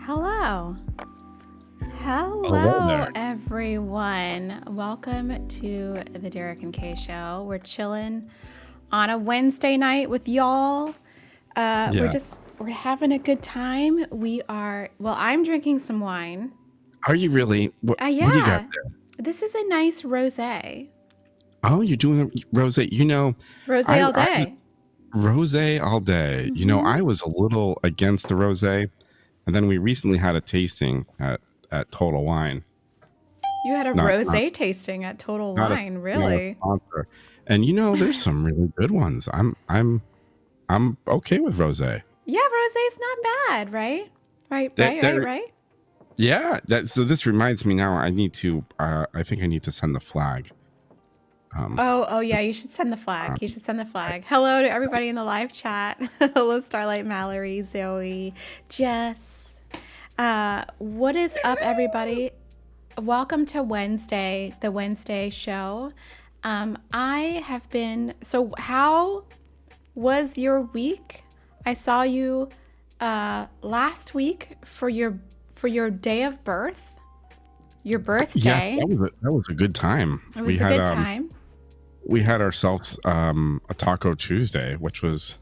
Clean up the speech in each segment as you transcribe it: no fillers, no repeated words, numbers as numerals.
Hello. Hello Hello, there. everyone. Welcome to the Derek and Kay Show. We're chilling on a Wednesday night with y'all. Yeah. We're having a good time. I'm drinking some wine. Are you really? What do you got Yeah, there? this is a nice rosé. Oh, you're doing a rosé. Rosé all I day. rosé all day. Hmm. I was a little against the rosé, and then we recently had a tasting at Total Wine. You had a Not not rosé tasting at Total not a Wine, not a really? sponsor. And there's some really good ones. I'm okay with rosé. Yeah, rosé's not bad, right? Right, There, right, right, there, right. yeah. So this reminds me now. I need to. I think I need to send the flag. Um, Oh, yeah, you should send the flag. um, You should send the I, flag. Hello to everybody in the live chat. Hello, Starlight, Mallory, Zoe, Jess. What is up, everybody? Welcome to Wednesday, the Wednesday show. How was your week? I saw you last week for your day of birth, your yeah, birthday. that was a good time. It was a good time. We had ourselves a Taco Tuesday, which was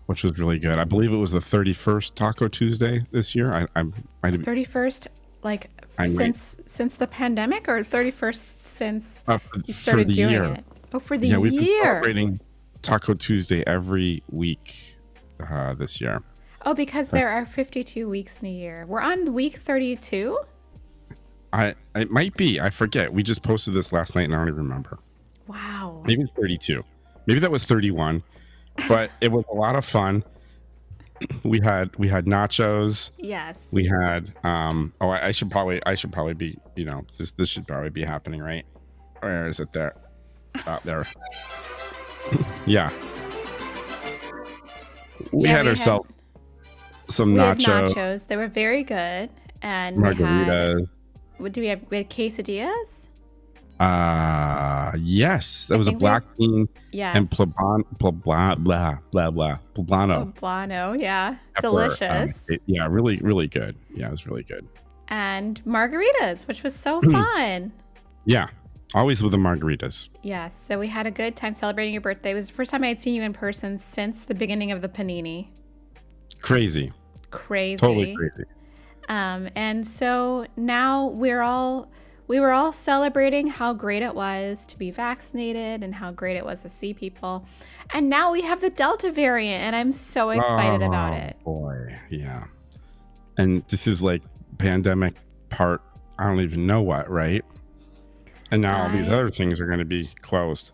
really good. I believe it was the 31st Taco Tuesday this year. I might have 31st, like I might since the pandemic, or 31st since you for started the doing year. it? Oh, for the Yeah, we've been year. celebrating Taco Tuesday every week this year. Oh, because there are 52 weeks in a year. We're on week 32. It might be. I forget. We just posted this last night and I don't even remember. Wow. Maybe it's 32. Maybe that was 31. But it was a lot of fun. We had nachos. Yes. We had I should probably be, this should probably be happening, right? Where is it? There. There. Yeah. We Yeah, had ourselves some we had nacho nachos. They were very good, and margaritas. we had quesadillas. Yes, that I was a think we had, black bean and yes. poblano Poblano, yeah, pepper. delicious. Yeah, really, really good. Yeah, it was really good. And margaritas, which was so Mm. fun. Yeah, always with the margaritas. Yes, so we had a good time celebrating your birthday. It was the first time I had seen you in person since the beginning of the panini. Crazy, Crazy. totally crazy. And so now we were all celebrating how great it was to be vaccinated and how great it was to see people. And now we have the Delta variant, and I'm so excited about it. Boy, yeah. And this is like pandemic part, I don't even know what, right? And now all these other things are going to be closed.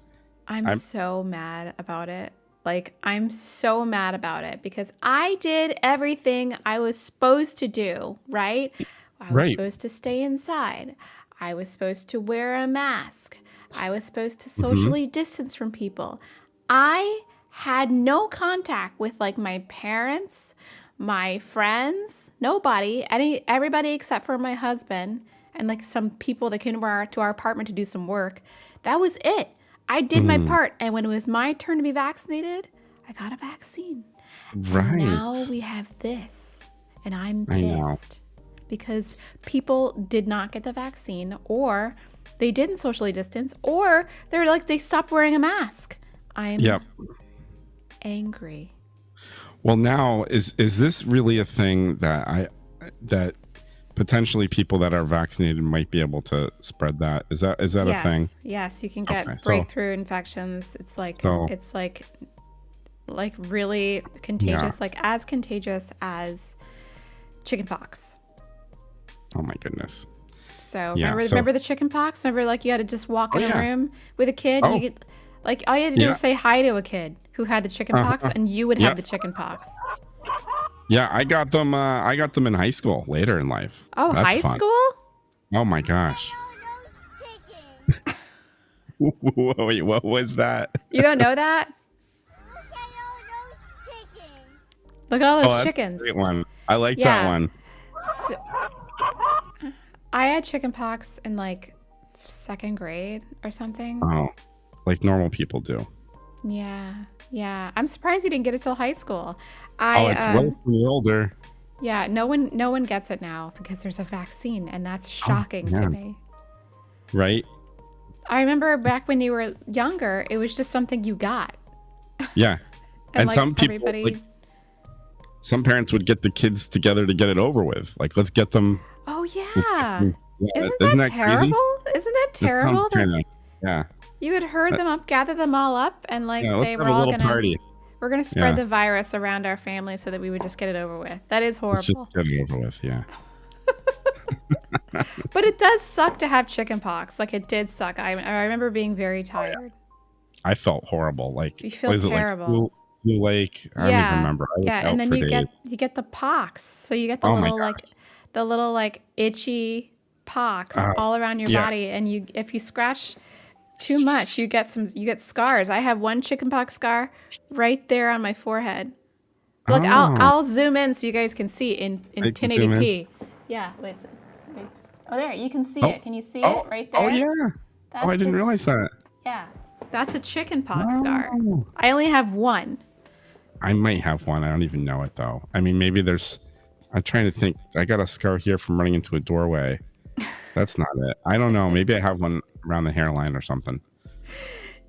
I'm so mad about it. Like, I'm so mad about it because I did everything I was supposed to do, right? I was supposed to stay inside. I was supposed to wear a mask. I was supposed to socially distance from people. I had no contact with like my parents, my friends, nobody, everybody except for my husband and like some people that came to our apartment to do some work. That was it. I did my part, and when it was my turn to be vaccinated, I got a vaccine. Right. And now we have this, and I'm pissed because people did not get the vaccine, or they didn't socially distance, or they stopped wearing a mask. I'm angry. Well, now is this really a thing that potentially people that are vaccinated might be able to spread that? Is that a thing? Yes, you can get breakthrough infections. It's like really contagious, like as contagious as chickenpox. Oh my goodness. So remember the chickenpox? Remember, like, you had to just walk in a room with a kid. Oh. You get, like, all you had to do was say hi to a kid who had the chickenpox, and you would have the chickenpox. Yeah, I got them in high school later in life. Oh, that's high fun. school? Oh my gosh. Wait, what was that? You don't know that? Look at all those chickens. That's a great one. I like that one. So, I had chickenpox in like 2nd grade or something. Oh, like normal people do. Yeah. I'm surprised you didn't get it till high school. It's worse when you're older. Yeah, no one gets it now because there's a vaccine, and that's Oh, shocking to man. me. Right? I remember back when you were younger, it was just something you got. Yeah. And And like some people, like everybody, some parents would get the kids together to get it over with. Like, let's get them. oh yeah. Yeah, Isn't isn't that that crazy? terrible? Isn't that That sounds terrible that kind of, yeah. you would herd Uh, them up, gather them all up, and like Yeah, let's say have a little party. we're gonna spread Yeah. the virus around our family so that we would just get it over with. That is Let's just horrible. get it over with. Yeah. But it does suck to have chicken pox. Like it did suck. I remember being very tired. I felt horrible. Like, You feel what is it, like terrible. Blue Lake? I don't even Yeah. remember. I was Yeah, and out then for you days. get the pox. So you get Oh my the little like itchy pox gosh. all around your Yeah. body, and you if you scratch too much, you get scars. I have one chickenpox scar right there on my forehead. Look, Oh, I'll zoom in so you guys can see in I can zoom in. 1080p. Yeah, wait. Wait. Oh, there, you can see Oh, it. Can you see oh, it right oh there? yeah. Oh, That's I didn't the realize that. yeah. That's a chickenpox scar. Oh. I only have one. I might have one. I don't even know it though. I mean, maybe there's. I'm trying to think. I got a scar here from running into a doorway. That's not it. I don't know. Maybe I have one around the hairline or something.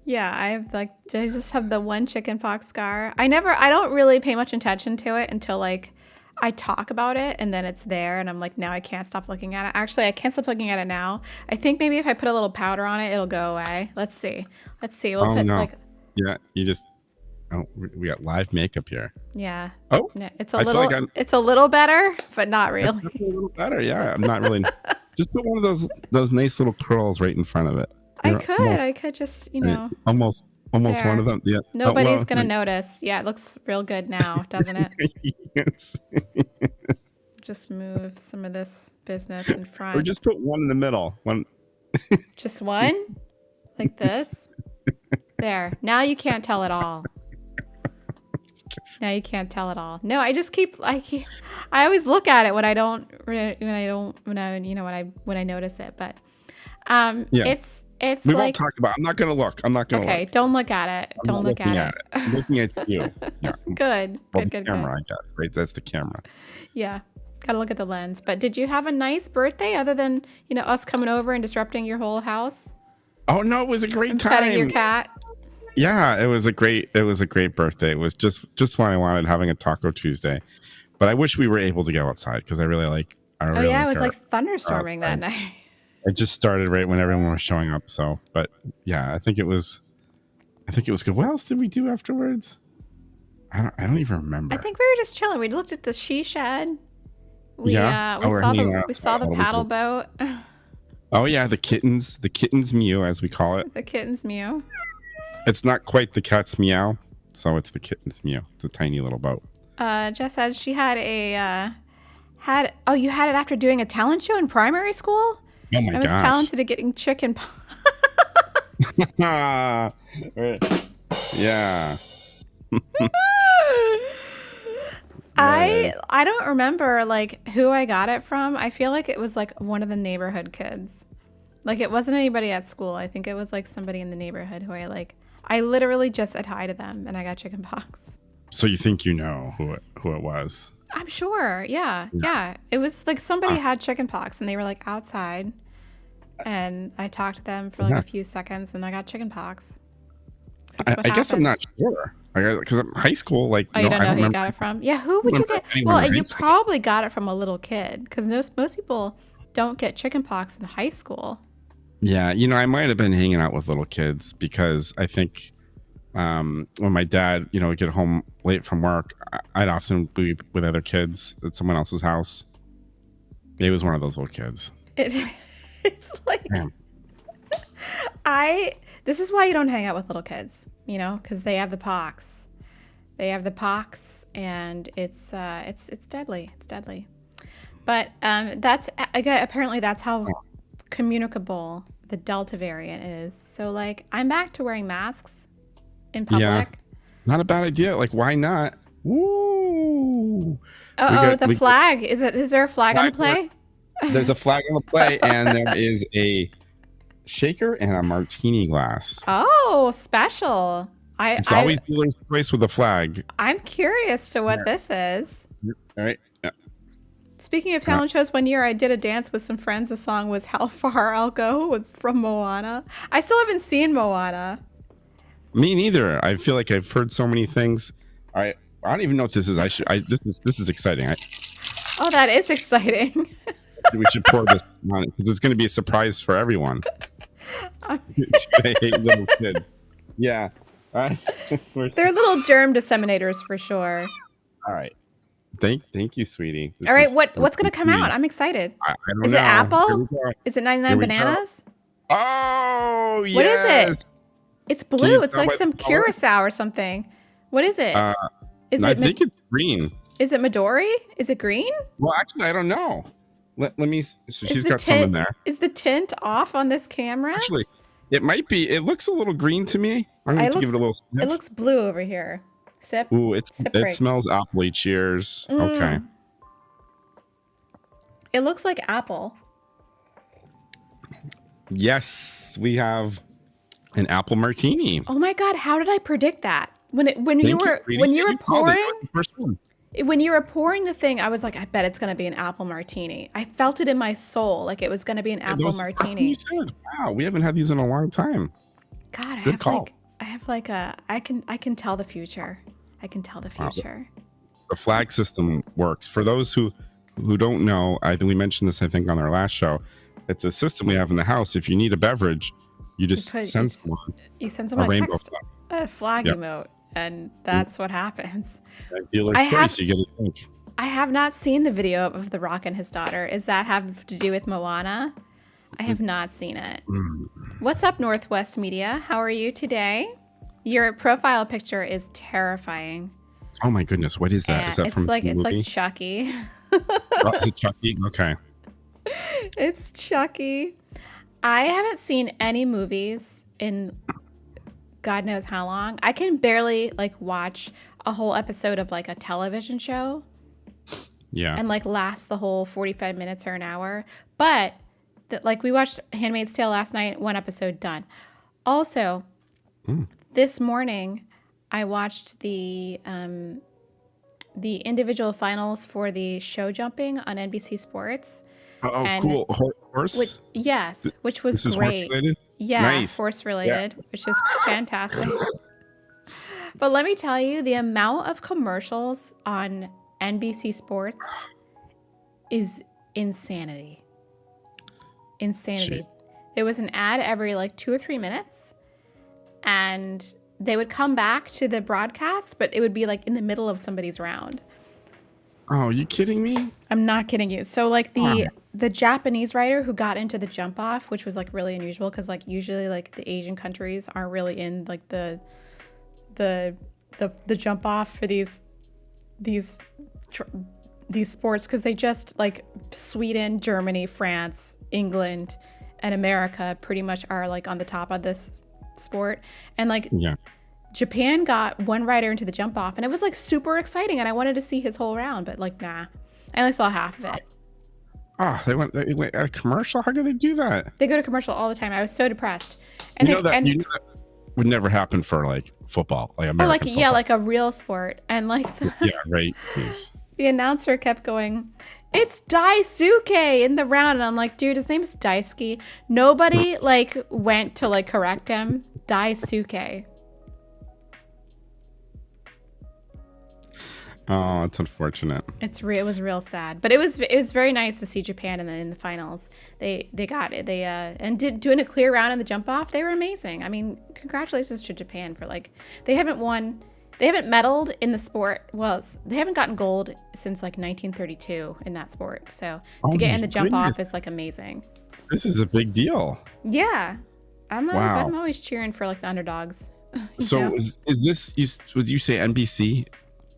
Yeah, I just have the one chickenpox scar. I don't really pay much attention to it until like I talk about it, and then it's there and I'm like, now I can't stop looking at it. Actually, I can't stop looking at it now. I think maybe if I put a little powder on it, it'll go away. Let's see. We'll Oh put no. like Yeah, you just. Oh, we got live makeup here. yeah. Oh, No, I feel like I'm it's a little better, but not that's really. definitely a little better. Yeah, I'm not really. Just put one of those nice little curls right in front of it. I could just, Almost one there. of them. Yeah. Nobody's gonna notice. Yeah, it looks real good now, doesn't it? Yes. Just move some of this business in Or front. just put one in the middle. One. Just one? Like this? There. Now you can't tell at all. Now you can't tell at all. No, I always look at it when I notice it, but Yeah. it's We like won't talk about. I'm not gonna look. I'm not gonna okay, look. don't look at it. I'm Don't not look looking at at it. I'm looking at you. Yeah. Good. Well, Good, the good, camera, good. I guess. Right. That's the camera. Yeah. Gotta look at the lens. But did you have a nice birthday other than, us coming over and disrupting your whole house? Oh no, it was a great And petting your time. cat? Yeah, it was a great birthday. It was just what I wanted, having a Taco Tuesday. But I wish we were able to go outside because I really like. I Oh really yeah, it like was our like thunderstorming that outside. night. It just started right when everyone was showing up. So, but yeah, I think it was good. What else did we do afterwards? I don't even I remember. think we were just chilling. We looked at the she shed. Yeah. Oh, we're hanging out We saw the outside. paddle boat. Oh yeah, the kittens mew, as we call it. The kittens mew. It's not quite the cat's meow, so it's the kitten's mew. It's a tiny little boat. Jess said she had you had it after doing a talent show in primary school? Oh my I was gosh. talented at getting chicken pox. Yeah. I don't remember like who I got it from. I feel like it was like one of the neighborhood kids. Like it wasn't anybody at school. I think it was like somebody in the neighborhood who I literally just said hi to them and I got chicken pox. So you think you know who it was? I'm sure. Yeah. Yeah. It was like somebody had chicken pox and they were like outside and I talked to them for like a few seconds and I got chicken pox. I guess I'm not sure. Because high school, like, Oh, you don't know I don't who you remember. got it from? Yeah, who would you get? anyone Well, in high you school. probably got it from a little kid because most people don't get chicken pox in high school. Yeah, I might have been hanging out with little kids because I think when my dad, would get home late from work, I'd often be with other kids at someone else's house. He was one of those little kids. It's like Yeah. this is why you don't hang out with little kids, because they have the pox. They have the pox, and it's deadly. It's deadly. But apparently that's how communicable the Delta variant is. So like, I'm back to wearing masks in public. Yeah. Not a bad idea. Like, why not? Woo! The flag. Is there a flag on the play? There's a flag on the play, and there is a shaker and a martini glass. Oh, special. It's always dealer's choice with the flag. I'm curious to what this is. All right. Speaking of talent shows, one year I did a dance with some friends. The song was "How Far I'll Go" from Moana. I still haven't seen Moana. Me neither. I feel like I've heard so many things. I don't even know what this is. This is exciting. Oh, that is exciting. We should pour this on it because it's going to be a surprise for everyone. I hate little kids. Yeah. They're little germ disseminators for sure. All right. Thank you, sweetie. All right, what's going to come out? I'm excited. I don't know. Is it apple? Is it 99 bananas? Oh, yes. What is it? It's blue. It's like some curacao or something. What is it? I think it's green. Is it Midori? Is it green? Well, actually, I don't know. Let me. So she's got some in there. Is the tint off on this camera? Actually, it might be. It looks a little green to me. I'm going to give it a little sniff. It looks blue over here. Sip. Ooh, it smells apple-y. Cheers. Okay. It looks like apple. Yes, we have an apple martini. Oh my God! How did I predict that? When you were pouring the thing, I was like, I bet it's gonna be an apple martini. I felt it in my soul, like it was gonna be an apple martini. Wow, we haven't had these in a long time. God, I can tell the future. I can tell the future. The flag system works. For those who don't know, I think we mentioned this, I think, on our last show. It's a system we have in the house. If you need a beverage, you just send someone. You send someone a flag emote, and that's what happens. You get a drink. I have not seen the video of The Rock and his daughter. Does that have to do with Moana? I have not seen it. What's up, Northwest Media? How are you today? Your profile picture is terrifying. Oh my goodness, what is that? Is that from the movie? It's like Chucky. Oh, is it Chucky? Okay. It's Chucky. I haven't seen any movies in God knows how long. I can barely watch a whole episode of a television show. Yeah. And last the whole 45 minutes or an hour. But we watched Handmaid's Tale last night, one episode done. Also, this morning I watched the individual finals for the show jumping on NBC Sports. Oh, cool. Horse? Which was great. Horse related? Yeah, nice. Horse related, which is fantastic. But let me tell you, the amount of commercials on NBC Sports is insanity. Insanity. There was an ad every 2 or 3 minutes, and they would come back to the broadcast, but it would be in the middle of somebody's round. Oh, are you kidding me? I'm not kidding you. So the Japanese writer who got into the jump off, which was really unusual because usually the Asian countries aren't really in the jump off for these sports because they just Sweden, Germany, France, England, and America pretty much are on the top of this sport. And Japan got one rider into the jump off, and it was super exciting, and I wanted to see his whole round, but nah, I only saw half of it. Oh, they went a commercial? How do they do that? They go to commercial all the time. I was so depressed. And you know that would never happen for football, American football. Yeah, a real sport. And yeah, right. Please. The announcer kept going, "It's Daisuke in the round," and I'm like, dude, his name's Daisuke. Nobody went to correct him. Daisuke. Oh, it's unfortunate. It was real sad, but it was very nice to see Japan in the finals. They got it. They doing a clear round in the jump off. They were amazing. I mean, congratulations to Japan for they haven't medaled in the sport. Well, they haven't gotten gold since 1932 in that sport. So to get in the jump off is amazing. This is a big deal. Yeah, I'm always cheering for the underdogs. So is this? Would you say NBC?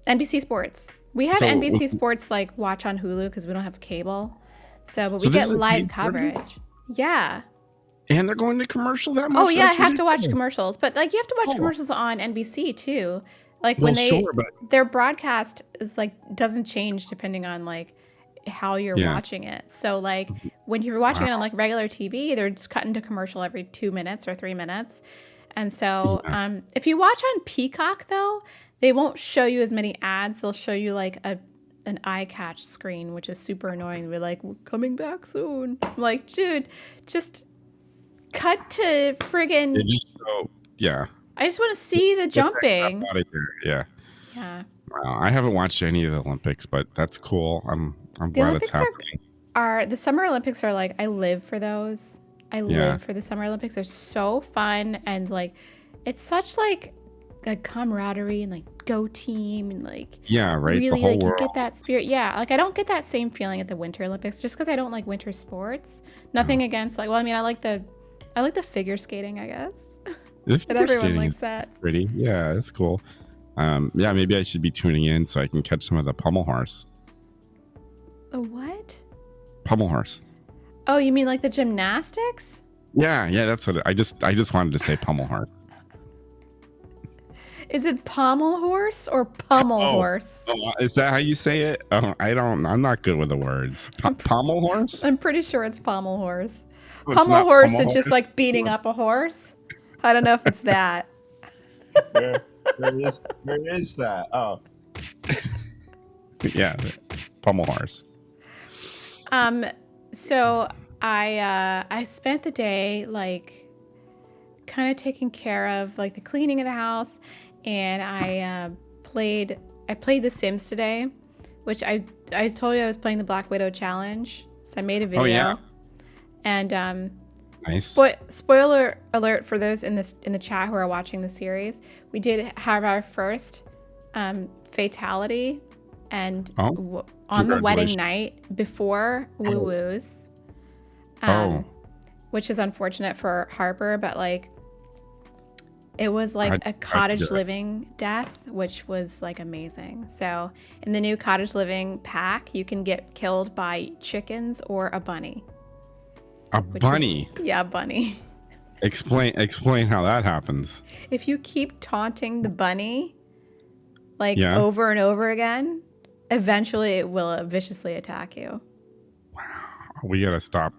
NBC Sports. We have NBC Sports watch on Hulu because we don't have cable. But we get live coverage. Yeah. And they're going to commercial that much? Oh yeah, I have to watch commercials. But you have to watch commercials on NBC too. Their broadcast is doesn't change depending on how you're watching it. So when you're watching it on regular TV, they're just cutting to commercial every 2 minutes or 3 minutes. And so if you watch on Peacock though, they won't show you as many ads. They'll show you a an eye-catch screen, which is super annoying. We're like, we're coming back soon. I'm like, dude, just cut to friggin'. Yeah. I just want to see the jumping. Out of here. Yeah. Yeah. Wow. I haven't watched any of the Olympics, but that's cool. I'm glad it's happening. The Summer Olympics are like, I live for those. I live for the Summer Olympics. They're so fun, and like, it's such like a camaraderie and like go team and like right, really the whole like world. you get that spirit. Yeah, like I don't get that same feeling at the Winter Olympics just because I don't like winter sports. Nothing against like, well, I mean, I like the figure skating, I guess. But everyone likes that. Pretty, yeah, it's cool. Yeah, maybe I should be tuning in so I can catch some of the pommel horse. The what? Pommel horse. Oh, you mean like the gymnastics? Yeah, that's what I just wanted to say. Pommel horse. Is it pommel horse or pummel horse? Oh, is that how you say it? I'm not good with the words. Pommel horse? I'm pretty sure it's pommel horse. Pommel horse is just like beating up a horse. I don't know if it's that. Where is that? Oh. Yeah, pommel horse. So I spent the day like kind of taking care of like the cleaning of the house, and I played The Sims today, which I told you I was playing the Black Widow challenge. So I made a video. Oh yeah. And nice. Spoiler alert for those in the chat who are watching the series. We did have our first fatality, and on the wedding night before Woo Woo's. Which is unfortunate for Harper, but like it was like a cottage living death, which was like amazing. So in the new cottage living pack, you can get killed by chickens or a bunny. A bunny? Yeah, bunny. Explain how that happens. If you keep taunting the bunny like over and over again, eventually it will viciously attack you. Wow. We gotta stop.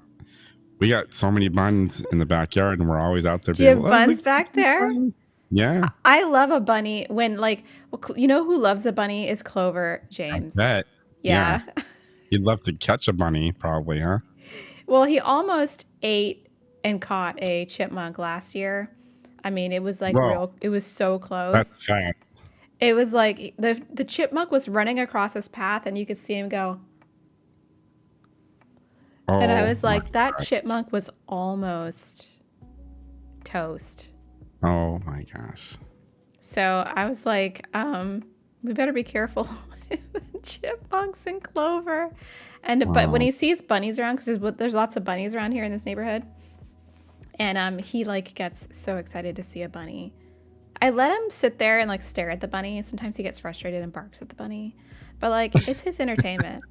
We got so many buns in the backyard, and we're always out there. Do you have buns back there? Yeah. I love a bunny. When like, you know who loves a bunny is Clover James. I bet. Yeah. He'd love to catch a bunny, probably, huh? Well, he almost ate and caught a chipmunk last year. I mean, it was like it was so close. That's fast. It was like the chipmunk was running across his path, and you could see him go. And I was like, that chipmunk was almost toast. Oh my gosh. So I was like, we better be careful with chipmunks and Clover. But when he sees bunnies around, because there's lots of bunnies around here in this neighborhood, and he like gets so excited to see a bunny. I let him sit there and like stare at the bunny, and sometimes he gets frustrated and barks at the bunny. But like, it's his entertainment.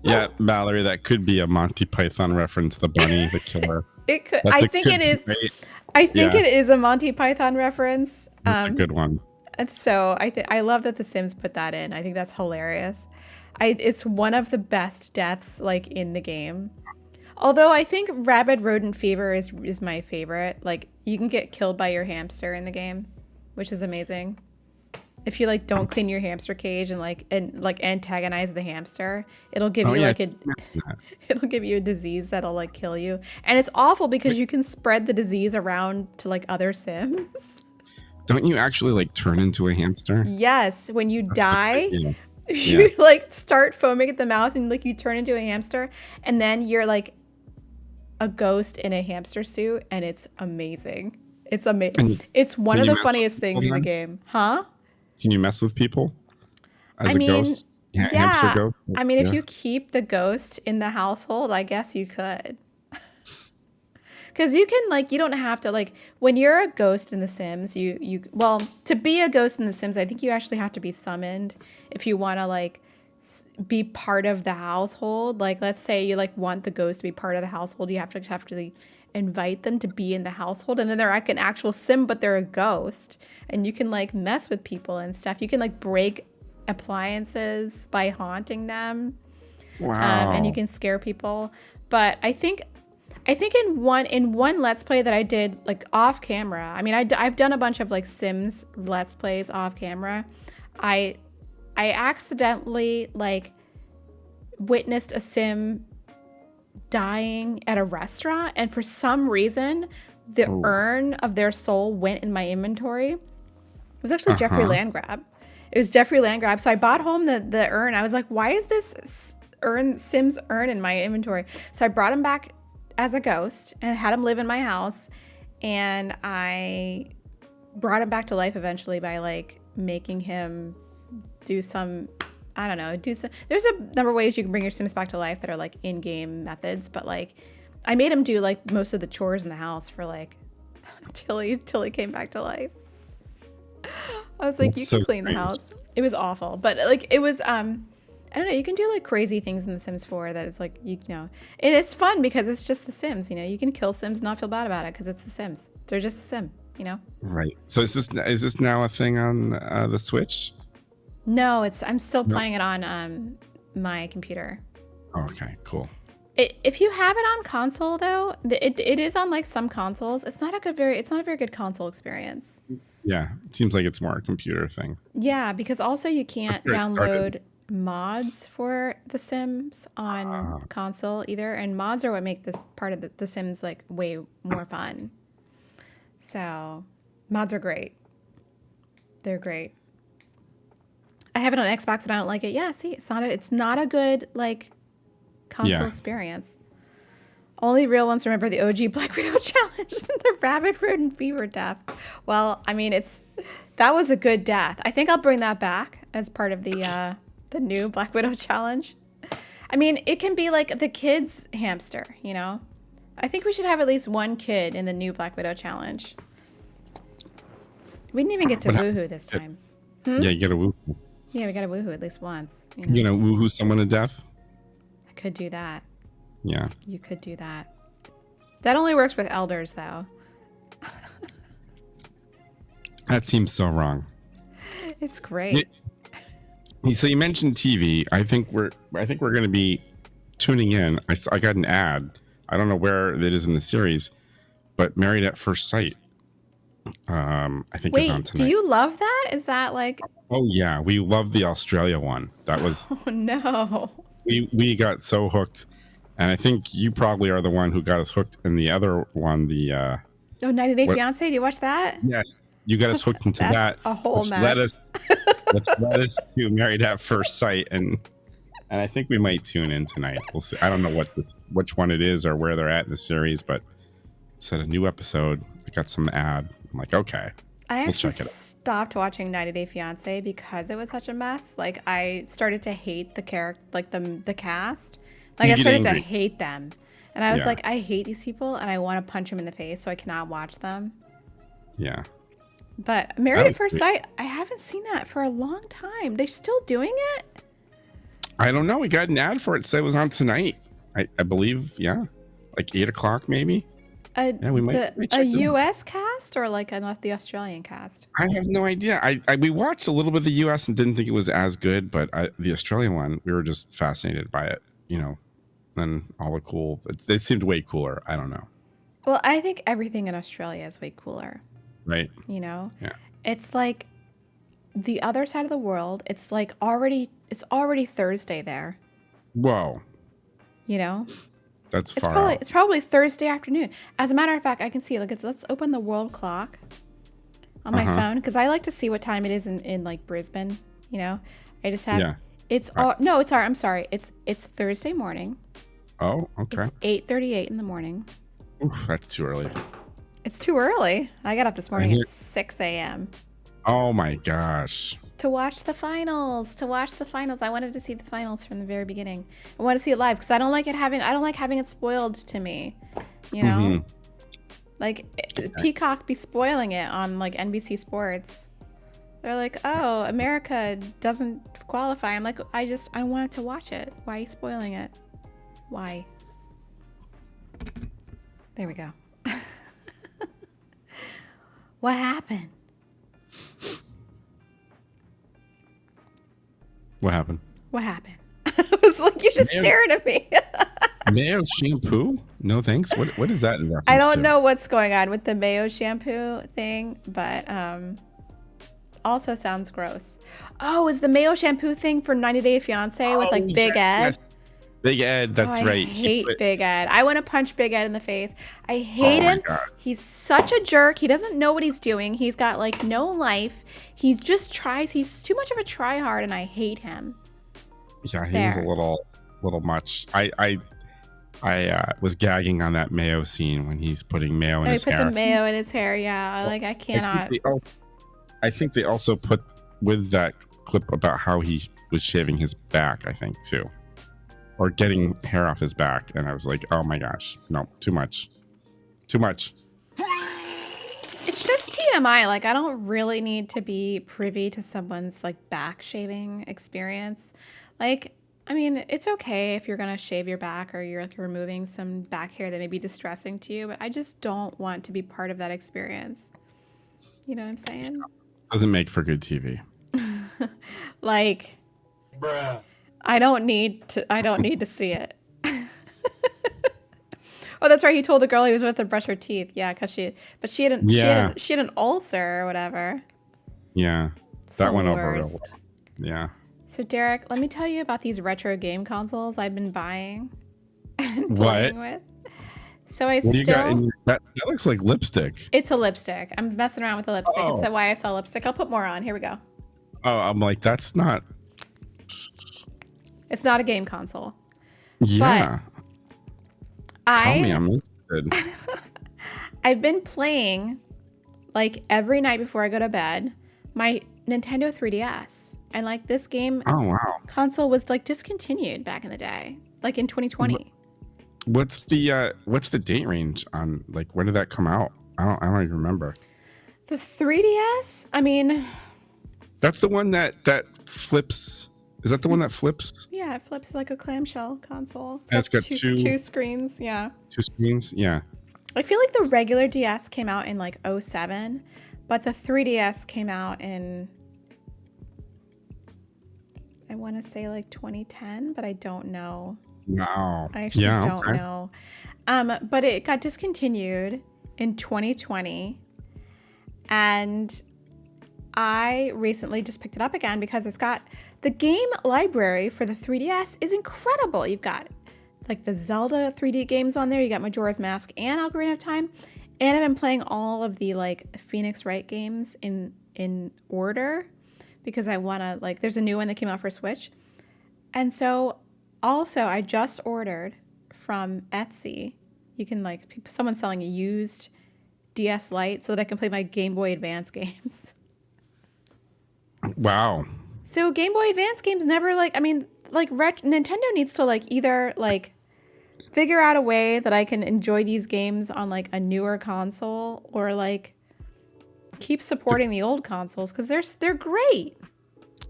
Yeah, Valerie, that could be a Monty Python reference. The bunny, the killer. It could. I think it is. I think it is a Monty Python reference. That's a good one. So I love that The Sims put that in. I think that's hilarious. It's one of the best deaths like in the game. Although I think Rabid Rodent Fever is my favorite. Like you can get killed by your hamster in the game, which is amazing. If you like don't clean your hamster cage and antagonize the hamster, it'll give you it'll give you a disease that'll like kill you. And it's awful because you can spread the disease around to like other Sims. Don't you actually like turn into a hamster? Yes, when you die, you like start foaming at the mouth and like you turn into a hamster, and then you're like a ghost in a hamster suit, and it's amazing. It's amazing. It's one of the funniest things in the game. Huh? Can you mess with people as a ghost? Hamster ghost? I mean, if you keep the ghost in the household, I guess you could. Because you can, like, you don't have to, like, when you're a ghost in The Sims, well, to be a ghost in The Sims, I think you actually have to be summoned if you want to, like, be part of the household. Like, let's say you, like, want the ghost to be part of the household, you have to invite them to be in the household, and then they're like an actual Sim, but they're a ghost, and you can like mess with people and stuff. You can like break appliances by haunting them. Wow. And you can scare people. But I think in one Let's Play that I did like off camera, I mean I've done a bunch of like Sims Let's Plays off camera. I I accidentally like witnessed a sim dying at a restaurant, and for some reason the urn of their soul went in my inventory. It was actually Jeffrey Landgrab. It was Jeffrey Landgrab. So I bought home the urn. I was like, why is this Sim's urn in my inventory? So I brought him back as a ghost and had him live in my house, and I brought him back to life eventually by like making him do some, I don't know, there's a number of ways you can bring your Sims back to life that are like in-game methods, but like I made him do like most of the chores in the house for like till he came back to life. I was like, That's you can so clean the strange. house. It was awful, but like it was I don't know, you can do like crazy things in The Sims 4 that it's like, you know, and it's fun because it's just The Sims, you know, you can kill Sims and not feel bad about it because it's The Sims. They're just a Sim, you know? Right. So is this now a thing on the Switch? No, I'm still playing it on my computer. Oh, okay, cool. If you have it on console though, it is on like some consoles. It's not a very good console experience. Yeah, it seems like it's more a computer thing. Yeah, because also you can't That's where it download mods for The Sims on console either, and mods are what make this part of the Sims like way more fun. So mods are great. They're great. I have it on Xbox and I don't like it. Yeah, see, it's not a good like console experience. Only real ones remember the OG Black Widow challenge and the rabbit rodent fever death. Well, I mean, that was a good death. I think I'll bring that back as part of the new Black Widow challenge. I mean, it can be like the kids hamster, you know? I think we should have at least one kid in the new Black Widow challenge. We didn't even get to woohoo this time. Yeah, you get a woohoo. Yeah, we got to woohoo at least once. You know, woohoo someone to death. I could do that. Yeah. You could do that. That only works with elders, though. That seems so wrong. It's great. So you mentioned TV. I think we're going to be tuning in. I got an ad. I don't know where it is in the series, but Married at First Sight. I think is on Wait, tonight. do you love that? Is that like? Oh yeah, we love the Australia one. That was. Oh no. We got so hooked, and I think you probably are the one who got us hooked in the other one. The 90 Day Fiance. Do you watch that? yes, you got us hooked into That's that. a whole which mess. Which led us to Married at First Sight, and I think we might tune in tonight. We'll see. I don't know which one it is or where they're at in the series, but it said a new episode. I got some ad. I'm like, okay. I We'll actually check it out. stopped watching 90 Day Fiance because it was such a mess. Like I started to hate the character, like the cast. Like You I get started to angry. hate them, and I was Yeah. like, I hate these people, and I want to punch them in the face, so I cannot watch them. Yeah. But Married at was First great. Sight, I haven't seen that for a long time. They're still doing it? I don't know. We got an ad for it. Said it was on tonight. I believe. Yeah. Like 8:00 maybe. Yeah, we might A check it out. U.S. cast or like the Australian cast? I have no idea. We watched a little bit of the U.S. and didn't think it was as good, but the Australian one, we were just fascinated by it. You know, and all the cool. They seemed way cooler. I don't know. Well, I think everything in Australia is way cooler. Right. You know, Yeah. it's like the other side of the world. It's like it's already Thursday there. Whoa. You know, That's far out. it's probably Thursday afternoon. As a matter of fact, I can see let's open the world clock on my phone because I like to see what time it is in like Brisbane. You know, I just have Yeah. it's all no, it's I'm sorry. It's Thursday morning. Oh, okay. It's 8:38 in the morning. Oof, that's too early. It's too early. I got up this morning hear- at 6 a.m. Oh my gosh. to watch the finals. I wanted to see the finals from the very beginning. I want to see it live because I don't like having it spoiled to me. You know, Mhm. like Peacock be spoiling it on like NBC Sports. They're like, oh, America doesn't qualify. I'm like, I wanted to watch it. Why are you spoiling it? Why? There we go. What happened? What happened? What happened? I was like, you just Man. stared at me. Mayo shampoo? No thanks. What is that in reference I don't to? know what's going on with the mayo shampoo thing, but also sounds gross. Oh, is the mayo shampoo thing for 90 Day Fiance with like Big Ed? Yes. Big Ed, that's right. I hate Big Ed. I want to punch Big Ed in the face. I hate him. God. He's such a jerk. He doesn't know what he's doing. He's got like no life. He just tries. He's too much of a tryhard, and I hate him. Yeah, he was a little much. I was gagging on that mayo scene when he's putting mayo in his hair. He put the mayo in his hair. Yeah, like I cannot. I think they also put with that clip about how he was shaving his back. I think too, or getting hair off his back, and I was like, oh my gosh, no, too much. It's just TMI. Like I don't really need to be privy to someone's like back shaving experience. Like, I mean, it's okay if you're gonna shave your back or you're like removing some back hair that may be distressing to you, but I just don't want to be part of that experience. You know what I'm saying? Doesn't make for good TV. Like, Bruh. I don't need to see it. Oh, that's right. He told the girl he was with to brush her teeth. Yeah, because she had an ulcer or whatever. Yeah, It's that the went over real worst. well. Yeah. So Derek, let me tell you about these retro game consoles I've been buying and What? playing with. So What do you got? That looks like lipstick. It's a lipstick. I'm messing around with the lipstick. Oh. It's the YSL lipstick. I'll put more on. Here we go. Oh, I'm like, that's not. It's not a game console. Yeah. Tell me, I'm interested. I've been playing like every night before I go to bed my Nintendo 3DS. And like this game Oh wow. console was like discontinued back in the day, like in 2020. What's the date range on, like, when did that come out? I don't even remember. The 3DS, I mean, That's the one that flips. Is that the one that flips? yeah, it flips like a clamshell console. And it's got two screens, yeah. Two screens? Yeah. I feel like the regular DS came out in like 07, but the 3DS came out in, I want to say like 2010, but I don't know. Wow. I actually Yeah, don't okay. know. But it got discontinued in 2020. And I recently just picked it up again because it's got the game library for the 3DS is incredible. You've got like the Zelda 3D games on there. You got Majora's Mask and Ocarina of Time. And I've been playing all of the like Phoenix Wright games in order because I want to, like, there's a new one that came out for Switch. And so also I just ordered from Etsy. You can like, someone's selling a used DS Lite so that I can play my Game Boy Advance games. Wow. So Game Boy Advance games never Nintendo needs to like either like figure out a way that I can enjoy these games on like a newer console or like keep supporting the old consoles because they're great.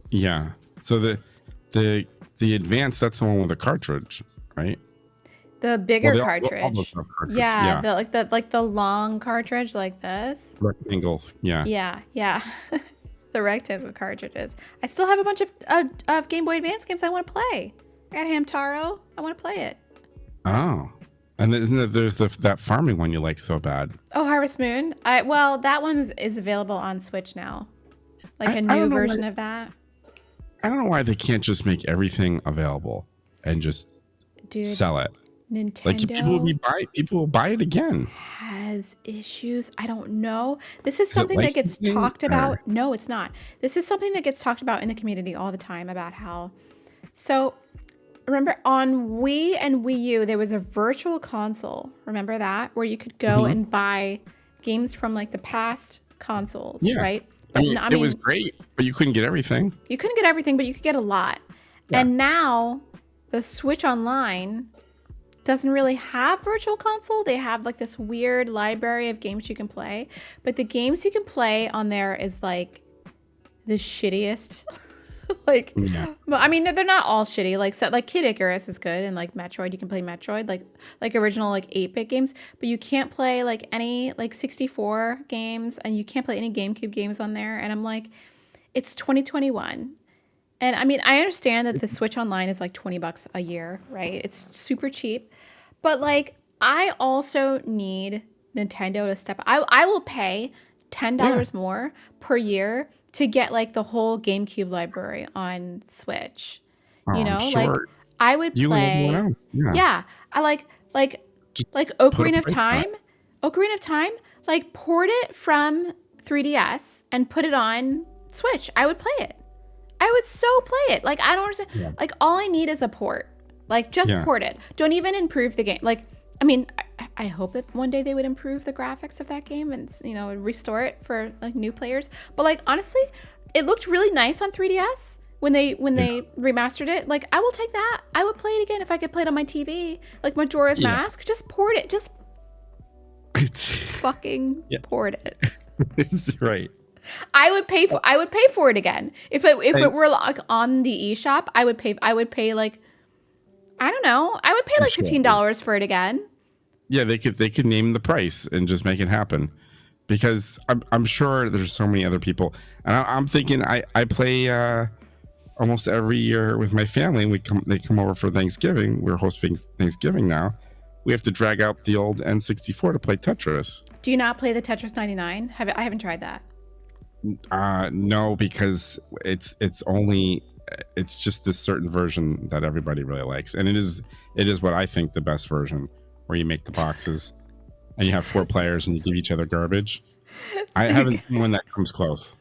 Yeah. So the advanced, that's the one with the cartridge, right? The bigger Well, cartridge. all those have cartridge, Yeah, the long cartridge like this. Rectangles. Yeah. Yeah. The rectangle cartridges. I still have a bunch of Game Boy Advance games I want to play. I got Hamtaro. I want to play it. Oh. And there's that farming one you like so bad. Oh, Harvest Moon. That one is available on Switch now. Like a new version of that. I don't know why they can't just make everything available and just sell it. Nintendo Like people will buy it again. has issues. I don't know. This is Is it something that gets licensing, talked about. or- No, it's not. This is something that gets talked about in the community all the time about how. So, remember on Wii and Wii U, there was a virtual console. Remember that? Where you could go and buy games from like the past consoles, Yeah. right? I mean, it was great, but you couldn't get everything. You couldn't get everything, but you could get a lot. Yeah. And now the Switch Online doesn't really have virtual console. They have like this weird library of games you can play, but the games you can play on there is like the shittiest. Like, Yeah. but I mean, they're not all shitty. Like Kid Icarus is good, and like Metroid, you can play Metroid, like original like 8-bit games, but you can't play like any like 64 games, and you can't play any GameCube games on there. And I'm like, it's 2021. And I mean, I understand that the Switch Online is like $20 a year, right? It's super cheap. But like, I also need Nintendo to step up. I will pay $10 more per year to get like the whole GameCube library on Switch. Oh, You I'm know, like sure I would you and everyone play. else. Yeah. Yeah, I like Just like put a Ocarina of price on Time. it. Ocarina of Time, like port it from 3DS and put it on Switch. I would play it. I would so play it. Like I don't understand. Yeah. Like all I need is a port. Like just Yeah. port it. Don't even improve the game. Like I mean, I hope that one day they would improve the graphics of that game and restore it for like new players. But like honestly, it looked really nice on 3DS when they remastered it. Like I will take that. I would play it again if I could play it on my TV. Like Majora's Yeah. Mask. Just port it. Just It's, fucking Yeah. port it. it's right. I would pay for it again. If it were like on the eShop, I would pay like I don't know. I would pay like Sure. $15 for it again. Yeah, they could name the price and just make it happen, because I'm sure there's so many other people, and I'm thinking I play almost every year with my family. They come over for Thanksgiving. We're hosting Thanksgiving now. We have to drag out the old N64 to play Tetris. Do you not play the Tetris 99? I haven't tried that. No, because it's just this certain version that everybody really likes, and it is what I think the best version, where you make the boxes and you have 4 players and you give each other garbage. I haven't seen one that comes close.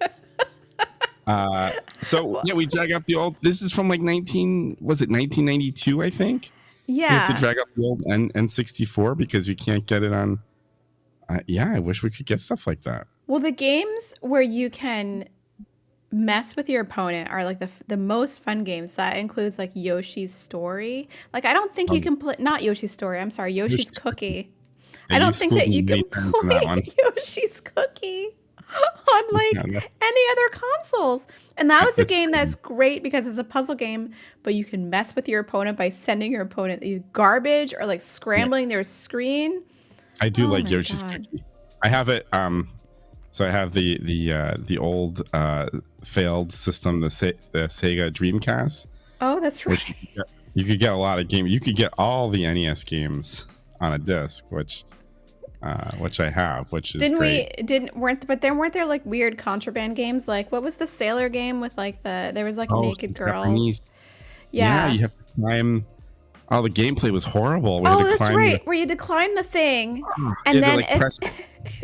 So yeah, we drag out the old. This is from like 1992, I think. Yeah. We have to drag out the old N64 because you can't get it on. Yeah, I wish we could get stuff like that. Well, the games where you can mess with your opponent are like the most fun games. That includes like Yoshi's Story. Like I don't think you can play not Yoshi's Story. I'm sorry, Yoshi's Cookie. I don't think that you can play Yoshi's Cookie on like any other consoles. And that was a game that's great because it's a puzzle game, but you can mess with your opponent by sending your opponent these garbage or like scrambling their screen. I do like my Yoshi's God. Cookie. I have it. So I have the old failed system, the Sega Dreamcast. Oh, that's right. Which you could get a lot of games. You could get all the NES games on a disc, which I have, which is great. Weren't there like weird contraband games? Like what was the sailor game with like there was like naked some girls? Japanese. Yeah. You have to climb. Oh, the gameplay was horrible. We had Oh, to that's climb right. Where you decline the thing, You and had then to, like, press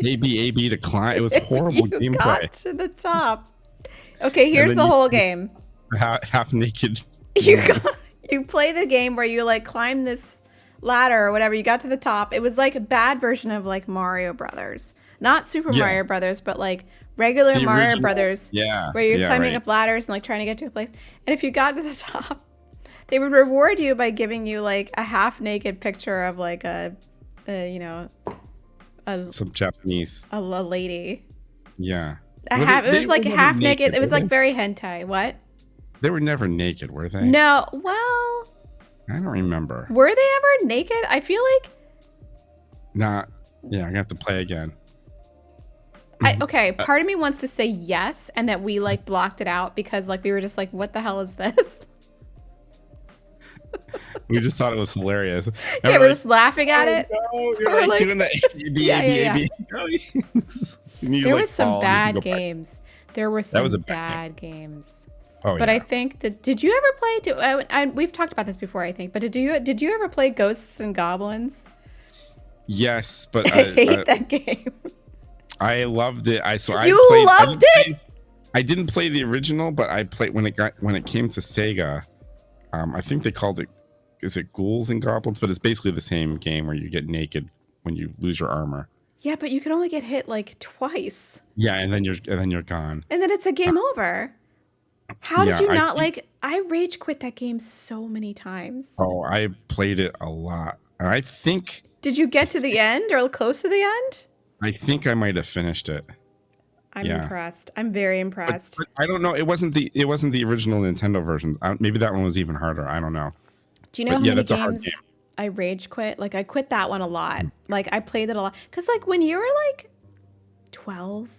AB to climb. It was horrible you gameplay. got to the top. Okay, here's then the you- whole game. Half naked. You play the game where you like climb this ladder or whatever. You got to the top. It was like a bad version of like Mario Brothers, not Super Yeah. Mario Brothers, but like regular The Mario original. Brothers. Yeah, where you're yeah, climbing right. up ladders and like trying to get to a place. And if you got to the top, they would reward you by giving you like a half naked picture of like a Some Japanese. a lady. Yeah. It was like were never half naked. It was were like very hentai. What? they were never naked, were they? No. Well, I don't remember. were they ever naked? I feel like Not. Yeah, I'm gonna have to play again. okay, part of me wants to say yes and that we like blocked it out because like we were just like, what the hell is this? We just thought it was hilarious. And Yeah, we're just laughing at it. No, you're Or, like, like- doing the AB, Yeah, yeah, There was some bad games. There were some was a bad bad games. Oh, But yeah. I think that did you ever play? We've talked about this before, I think. But did you ever play Ghosts and Goblins? Yes, but I hate that game. I loved it. I You played, loved it? I didn't play the original, but I played when it came to Sega. I think they called it. Is it Ghouls and Goblins? But it's basically the same game where you get naked when you lose your armor. Yeah, but you can only get hit like twice, Yeah, and then you're gone. and then it's a game over. How did Yeah, you not like? I rage quit that game so many times. Oh, I played it a lot. And I think Did you get to the end or close to the end? I might have finished it. I'm Yeah. impressed. I'm very But, impressed. but I don't know. It wasn't the original Nintendo version. Maybe that one was even harder. I don't know. Do you know but how yeah, many that's a hard games game. I rage quit? Like I quit that one a lot. Like I played it a lot because like when you were like 12,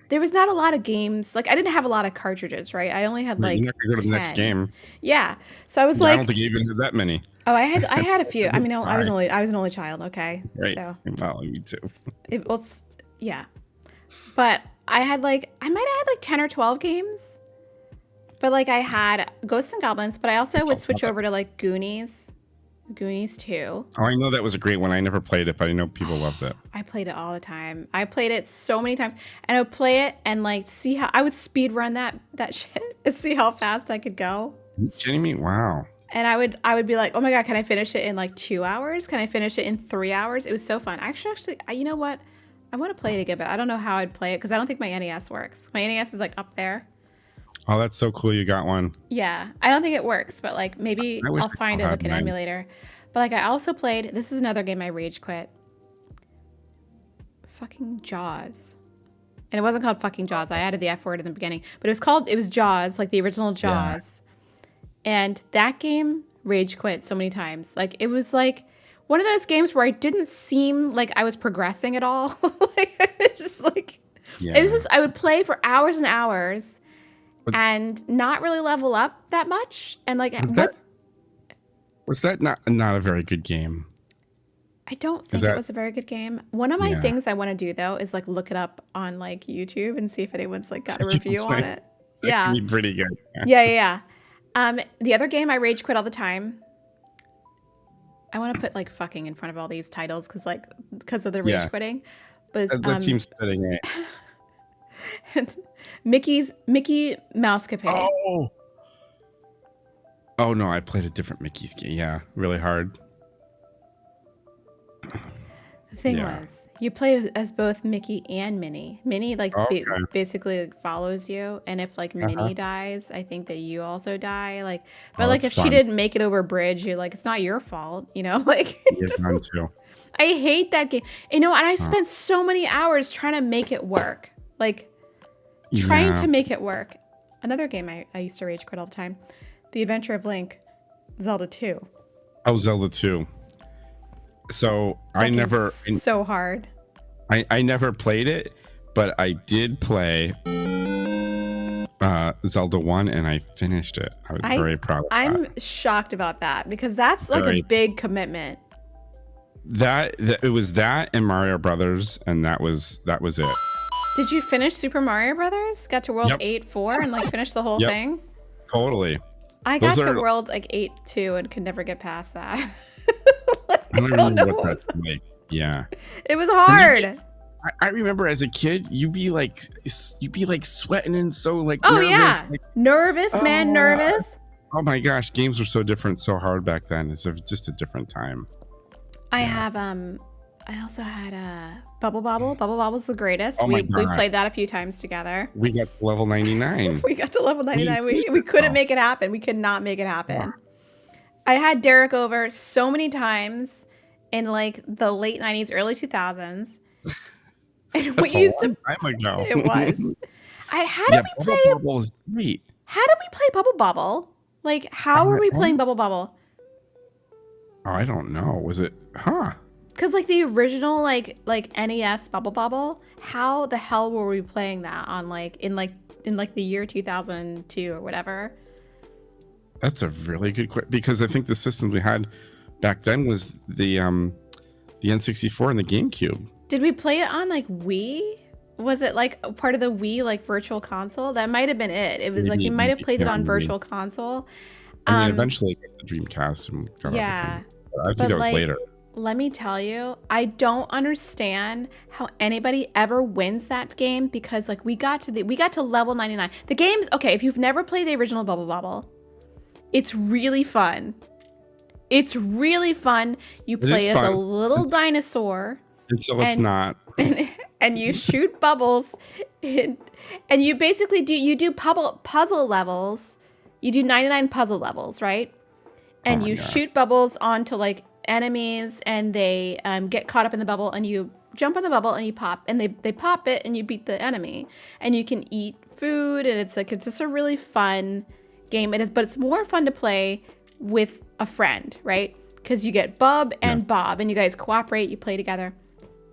there was not a lot of games. Like I didn't have a lot of cartridges, right? I only had like You're not gonna go to the next 10. game. Yeah. So I was I like, don't think you even had that many. oh, I had a few. I mean, I was Alright. an only child. Okay. Right. So Well, me too. it was, yeah. But I might have had like 10 or 12 games. But like I had Ghosts and Goblins, but I also would switch over to like Goonies 2. Oh, I know that was a great one. I never played it, but I know people loved it. I played it all the time. I played it so many times, and I would play it and like see how I would speed run that shit and see how fast I could go. Are you kidding me? Wow. And I would be like, oh my God, can I finish it in like 2 hours? Can I finish it in 3 hours? It was so fun. Actually, you know what? I want to play it again, but I don't know how I'd play it because I don't think my NES works. My NES is like up there. Oh, that's so cool. You got one. Yeah, I don't think it works, but like maybe I'll find it, look at emulator. But like I also played, this is another game I rage quit. Fucking Jaws. And it wasn't called fucking Jaws. I added the F word in the beginning, but it was Jaws, like the original Jaws. Yeah. And that game rage quit so many times. Like it was like one of those games where I didn't seem like I was progressing at all. Like it just like it was just I would play for hours and hours and not really level up that much. And like was that not a very good game? I don't think it was a very good game. One of my things I want to do though is like look it up on like YouTube and see if anyone's like got a review on it. Yeah, be pretty good. Yeah. The other game I rage quit all the time. I want to put like fucking in front of all these titles because of the rage quitting. But that seems fitting. And Mickey Mousecapade. Oh no, I played a different Mickey's game. Yeah, really hard. The thing was, you play as both Mickey and Minnie. Minnie basically like, follows you, and if like Minnie dies, I think that you also die. Like, but like if she didn't make it over a bridge, you're like, it's not your fault, you know? Like, I hate that game. You know, and I spent so many hours trying to make it work. Like, trying to make it work. Another game I used to rage quit all the time. The Adventure of Link, Zelda 2. Oh, Zelda 2. So so hard. I never played it, but I did play Zelda 1 and I finished it. I was very proud of that. I'm shocked about that because that's like a big commitment. It was that and Mario Brothers, and that was it. Did you finish Super Mario Brothers? Got to World 8-4 and like finish the whole thing? Totally. I got to World like 8-2 and could never get past that. I don't remember what that's like. Yeah. It was hard. I remember as a kid, you'd be like sweating and so like nervous. Yeah. Like, nervous, nervous. Oh my gosh, games were so different, so hard back then. It's just a different time. I also had Bubble Bobble. Bubble Bobble's the greatest. We played that a few times together. We got to level 99. We got to level 99. We couldn't make it happen. We could not make it happen. Yeah. I had Derek over so many times in like the late 90s, early 2000s. And we used to time ago. It was. How did we play Bubble Bobble is great. How did we play Bubble Bobble? Like how were we playing Bubble Bobble? Oh, I don't know. Was it Because like the original like NES Bubble Bobble, how the hell were we playing that on in the year 2002 or whatever? That's a really good question, because I think the system we had back then was the N64 and the GameCube. Did we play it on like Wii? Was it like part of the Wii like virtual console? That might have been it. It was like you might have played it on virtual console. And then eventually got the Dreamcast and got everything. I think that was later. Let me tell you, I don't understand how anybody ever wins that game, because like we got to level 99. The game's okay. If you've never played the original Bubble Bobble, it's really fun. It's really fun. You play as a little dinosaur. Until it's not. And you shoot bubbles. And you basically do puzzle levels. You do 99 puzzle levels, right? And you shoot bubbles onto like enemies, and they get caught up in the bubble, and you jump on the bubble and you pop, and they pop it, and you beat the enemy. And you can eat food, and it's just a really fun game. But it's more fun to play with a friend, right? Because you get Bub and Bob, and you guys cooperate, you play together.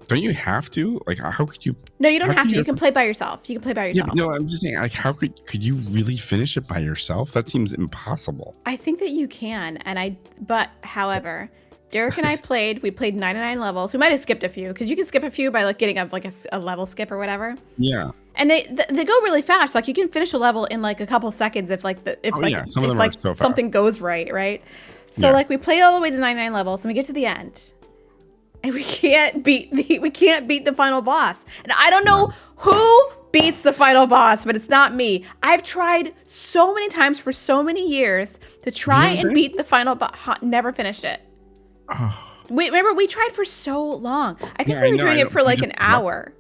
Don't you have to? Like, how could you? No, you don't have to. You can play by yourself. Yeah, no, I'm just saying, like, how could you really finish it by yourself? That seems impossible. I think that you can, however, Derek and I we played 99 levels. We might have skipped a few, because you can skip a few by like getting up like a level skip or whatever. Yeah. And they go really fast. Like you can finish a level in like a couple seconds if like some of them like are so fast. something goes right. So like we played all the way to 99 levels and we get to the end. And we can't beat the final boss. And I don't know who beats the final boss, but it's not me. I've tried so many times for so many years to try and beat the final boss. Never finished it. Oh. Remember, we tried for so long. I think we were doing it for like an hour.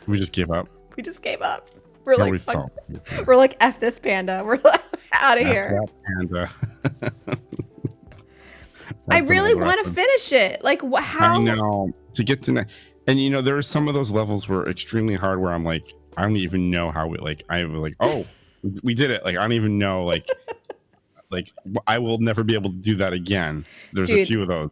We just gave up. We just gave up. We're like, F this panda. We're like, out of here. Panda. I really want to finish it. Like, how? I know. To get to and there are some of those levels were extremely hard where I'm like, I don't even know how oh, we did it. Like, I don't even know. Like I will never be able to do that again. There's a few of those.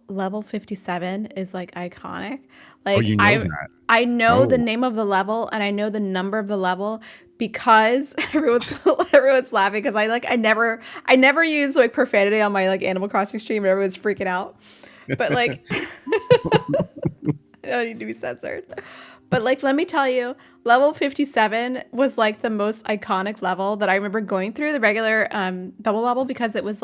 Level 57 is like iconic. Like that. I know the name of the level and I know the number of the level because everyone's laughing because I never use like profanity on my like Animal Crossing stream and everyone's freaking out. But like I don't need to be censored. But like, let me tell you, level 57 was like the most iconic level that I remember going through the regular Bubble Bobble because it was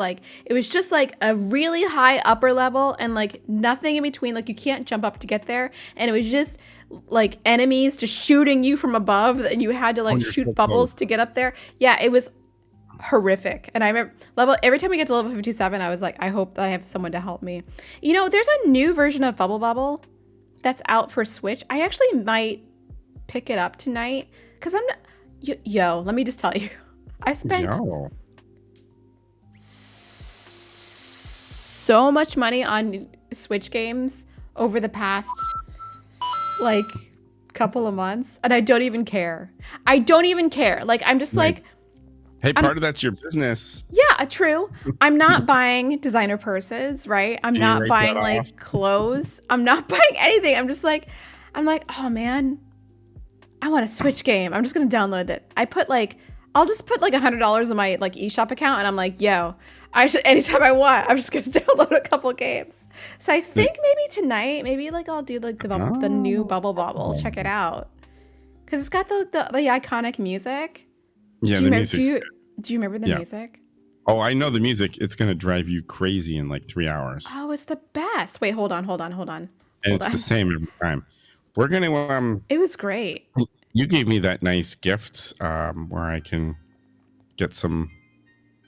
just like a really high upper level and like nothing in between. Like you can't jump up to get there. And it was just like enemies just shooting you from above and you had to like shoot bubbles to get up there. Yeah, it was horrific. And I remember every time we get to level 57, I was like, I hope that I have someone to help me. There's a new version of Bubble Bobble that's out for Switch. I actually might pick it up tonight because I'm not. Let me just tell you, I spent so much money on Switch games over the past like couple of months, and I don't even care. Like I'm just like. Hey, part of that's your business. Yeah, true. I'm not buying designer purses, right? I'm not buying like clothes. I'm not buying anything. I'm like, oh man, I want a Switch game. I'm just gonna download it. I'll just put like $100 in my like eShop account, and I'm like, anytime I want, I'm just gonna download a couple games. So I think maybe tonight, I'll do like the new Bubble Bobble. Check it out, because it's got the iconic music. Yeah, do you remember the music? Oh, I know the music. It's going to drive you crazy in like 3 hours. Oh, it's the best. Wait, hold on. And it's the same every time. We're going to... It was great. You gave me that nice gift where I can get some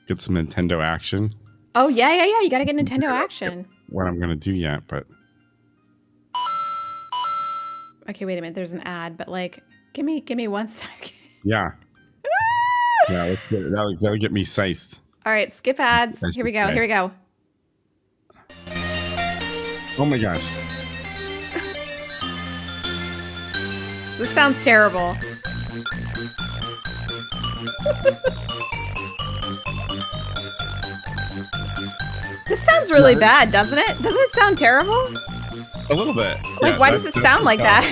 Nintendo action. Oh, yeah. You got to get Nintendo action. What I'm going to do yet, but... Okay, wait a minute. There's an ad, but like, give me 1 second. Yeah. Yeah, that'll get me sized. All right, skip ads. Here we go. Oh my gosh. This sounds terrible. This sounds really bad, doesn't it? Doesn't it sound terrible? A little bit. Like, why does it sound like that?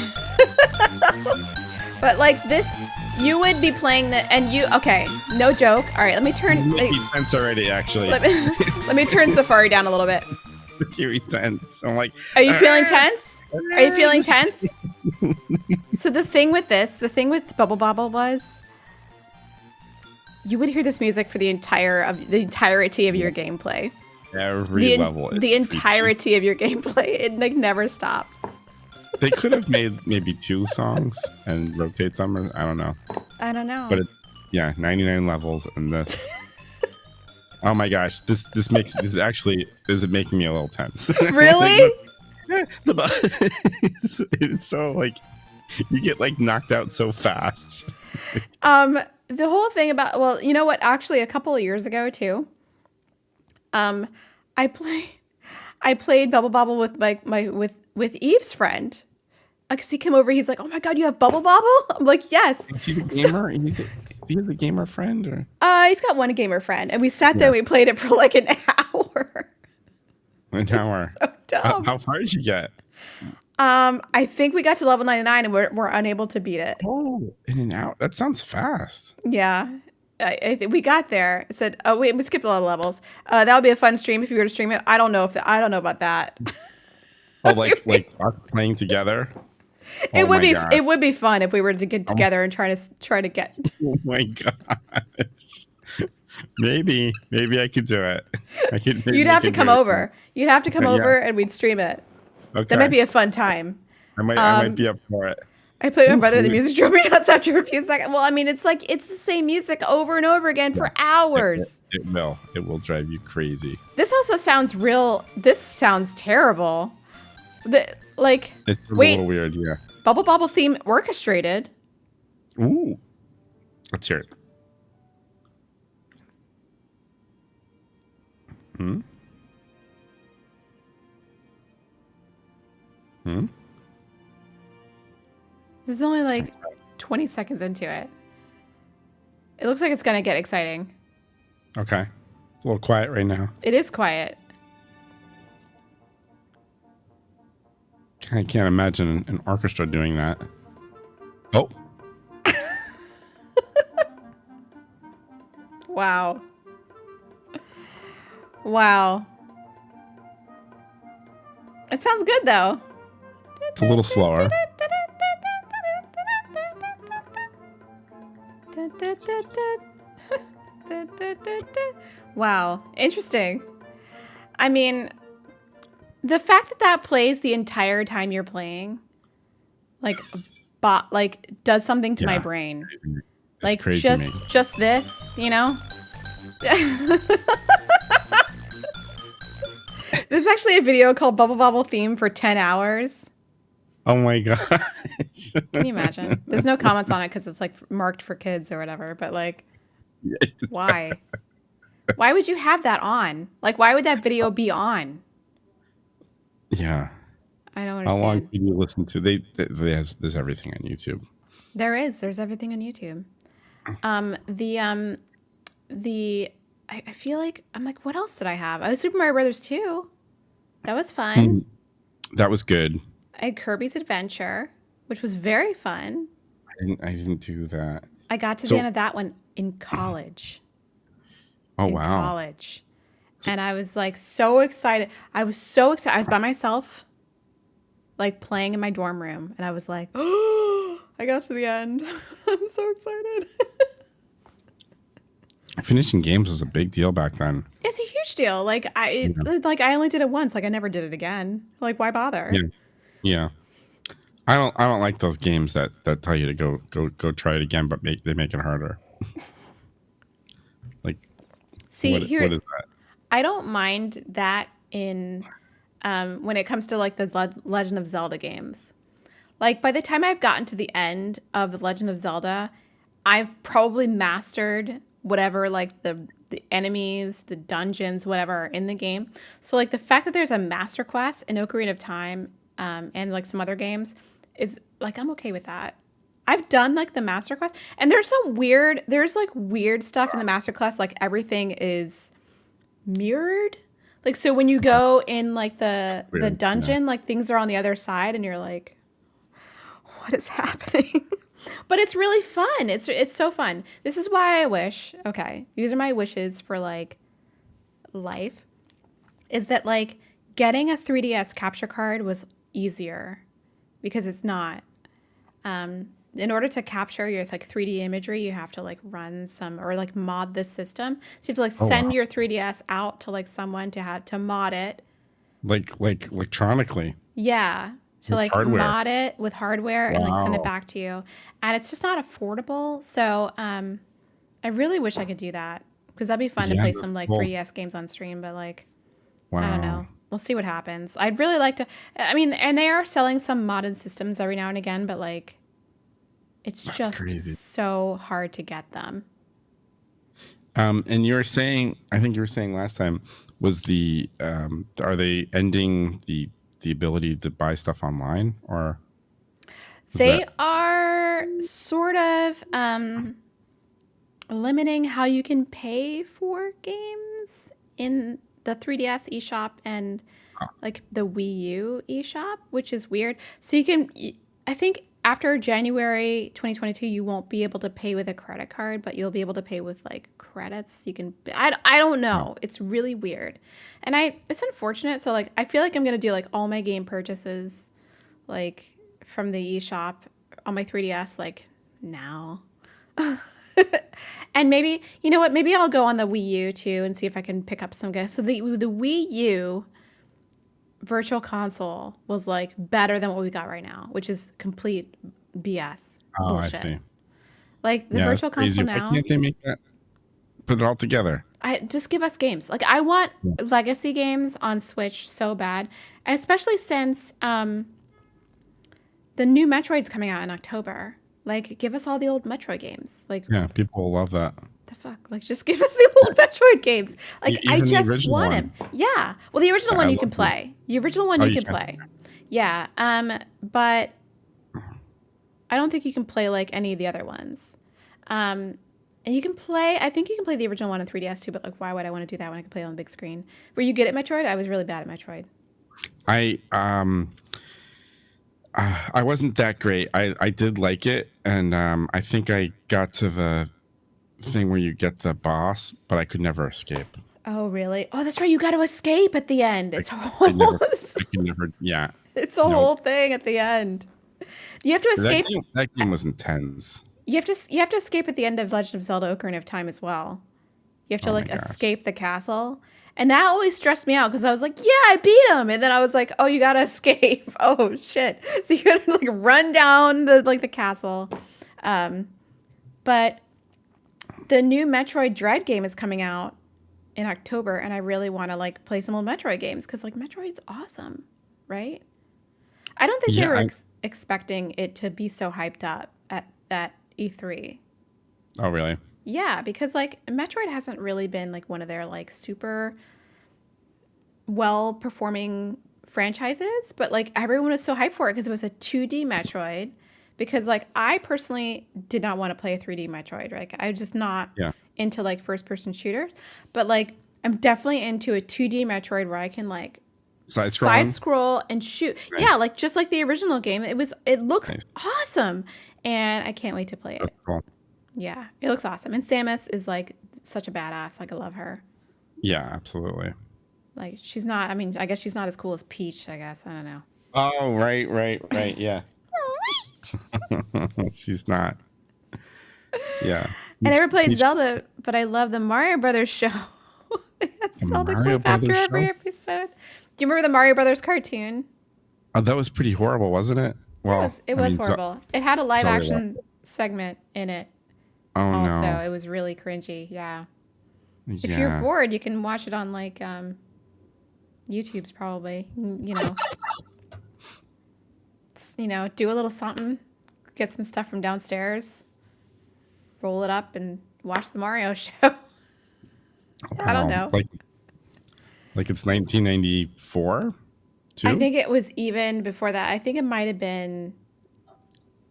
But like this... You would be playing okay, no joke. All right, let me turn. You make me tense already, actually. Let me turn Safari down a little bit. You're tense. I'm like. Are you feeling tense? Are you feeling tense? So the thing with Bubble Bobble was, you would hear this music for the entirety of your gameplay. Every level. The entirety of your gameplay. It like never stops. They could have made maybe 2 songs and rotate them. I don't know. But 99 levels and this. Oh my gosh, this is making me a little tense. Really? It's so like you get like knocked out so fast. The whole thing about you know what? Actually, a couple of years ago too. I played Bubble Bobble with with Eve's friend. Because he came over, he's like, "Oh my god, you have Bubble Bobble?" I'm like, "Yes." Is he the gamer? Do you have the gamer friend or? He's got one gamer friend, and we sat there and we played it for like an hour. An hour. So dumb. How far did you get? I think we got to level 99 and we're unable to beat it. Oh, in and out. That sounds fast. Yeah. I think we got there. It said, "Oh wait, we skipped a lot of levels." That would be a fun stream if you were to stream it. I don't know about that. Oh, like us playing together. Oh my god. It would be fun if we were to get together and try to get. Oh my gosh. Maybe I could do it. You'd have to come over. You'd have to come Yeah. over and we'd stream it. Okay. That might be a fun time. I might be up for it. I played my brother. The music drove me nuts after a few seconds. Well, I mean, it's like it's the same music over and over again for hours. It will drive you crazy. This also sounds real. This sounds terrible. Like, It's a wait, little weird, yeah. Bubble Bobble theme orchestrated. Ooh. Let's hear it. Hmm? Hmm? This is only like 20 seconds into it. It looks like it's gonna get exciting. Okay. It's a little quiet right now. It is quiet. I can't imagine an orchestra doing that. Oh. Wow. Wow. It sounds good though. It's a little slower. Wow. Interesting. I mean, the fact that that plays the entire time you're playing, like, does something to my Yeah. brain. It's Like, crazy, mate. just this, you know? There's actually a video called Bubble Bobble Theme for 10 hours. Oh my gosh. Can you imagine? There's no comments on it because it's like marked for kids or whatever, but like, why? Why would you have that on? Like, why would that video be on? Yeah. I don't How long understand. can you listen to? There's everything on YouTube. There's everything on YouTube. I feel like, I'm like, what else did I have? I was Super Mario Brothers 2. That was fun. That was good. I had Kirby's Adventure, which was very fun. I didn't do that. I got to So- the end of that one in college. Oh in wow. college. And I was like so excited. I was so excited. I was by myself, like playing in my dorm room. And I was like, oh, I got to the end. I'm so excited. Finishing games was a big deal back then. It's a huge deal. Like I only did it once. Like I never did it again. Like why bother? Yeah. Yeah. I don't like those games that tell you to go try it again, but they make it harder. Like See, what here is that? I don't mind that in when it comes to like the Legend of Zelda games. Like by the time I've gotten to the end of the Legend of Zelda, I've probably mastered whatever like the enemies, the dungeons, whatever are in the game. So like the fact that there's a master quest in Ocarina of Time and like some other games is like I'm okay with that. I've done like the master quest and there's like weird stuff in the master quest, like everything is mirrored. Like so when you go in like the Weird, dungeon, like things are on the other side and you're like, what is happening? But it's really fun. It's so fun. This is why I wish, okay, these are my wishes for like life, is that like getting a 3DS capture card was easier because it's not. In order to capture your like 3D imagery, you have to like run some or like mod this system. So you have to like send wow. your 3DS out to like someone to mod it. Like electronically. Yeah. To With like hardware. mod it with hardware and like send it Wow. back to you. And it's just not affordable. So I really wish I could do that because that'd be fun to Yeah, play that's some like cool. 3DS games on stream. But like, Wow. I don't know. We'll see what happens. I'd really like to. I mean, and they are selling some modded systems every now and again, but like, it's That's just crazy. so hard to get them. And you were saying, I think you were saying last time, was are they ending the ability to buy stuff online or? They are sort of limiting how you can pay for games in the 3DS eShop and like the Wii U eShop, which is weird. So you can, I think after January 2022, you won't be able to pay with a credit card, but you'll be able to pay with like credits. You can, I don't know. It's really weird. And it's unfortunate. So like, I feel like I'm going to do like all my game purchases like from the eShop on my 3DS like now. And maybe, you know what? Maybe I'll go on the Wii U too and see if I can pick up some guys. So the Wii U Virtual Console was like better than what we got right now, which is complete BS Oh, bullshit. I see. Like the Yeah, that's Virtual crazy. Console Why now, can't they make that? Put it all together. I just give us games. Like I want legacy games on Switch so bad, and especially since the new Metroid's coming out in October. Like, give us all the old Metroid games. Like, Yeah, people will love that. the fuck? Like, just give us the old Metroid games. Like, I Even the just original want one. him. Yeah. Well, the original Yeah, one I you can love them. play. The original one Oh, you you can can? play. Yeah. But I don't think you can play like any of the other ones. And you can play. I think you can play the original one on 3DS too. But like, why would I want to do that when I can play it on the big screen? Were you good at Metroid? I was really bad at Metroid. I wasn't that great. I did like it, and I think I got to the thing where you get the boss, but I could never escape. Oh, really? Oh, that's right. You got to escape at the end. It's a I whole, never, I could never. Yeah, it's a no. whole thing at the end. You have to escape. That game was intense. You have to escape at the end of Legend of Zelda: Ocarina of Time as well. You have to Oh my like gosh. escape the castle. And that always stressed me out because I was like, yeah, I beat him. And then I was like, oh, you got to escape. Oh shit. So you got to like run down the castle. But the new Metroid Dread game is coming out in October, and I really want to like play some old Metroid games because like Metroid's awesome, right? I don't think they Yeah, were I, expecting it to be so hyped up at E3. oh really? Yeah, because like Metroid hasn't really been like one of their like super well performing franchises, but like everyone was so hyped for it because it was a 2D Metroid. Because like I personally did not want to play a 3D Metroid, right? I'm just not Yeah. into like first person shooters, but like I'm definitely into a 2D Metroid where I can like Side side scrolling. scroll and shoot. Nice. Yeah, like just like the original game. It looks Nice. awesome, and I can't wait to play it. That's cool. Yeah, it looks awesome. And Samus is like such a badass. Like I love her. Yeah, absolutely. Like she's not. I mean, I guess she's not as cool as Peach. I guess I don't know. Oh right. Yeah. She's not. Yeah. I never played Peach- Zelda, but I love the Mario Brothers show. They had Zelda Mario clip after Brothers every show? episode. Do you remember the Mario Brothers cartoon? Oh, that was pretty horrible, wasn't it? Well, It I was mean, horrible. It had a live Zelda action segment in it. Oh Also, no. it was really cringy. Yeah. If Yeah. you're bored, you can watch it on like YouTube's probably. You know, do a little something, get some stuff from downstairs, roll it up, and watch the Mario show. I don't know. Like it's 1994. Too. I think it was even before that. I think it might have been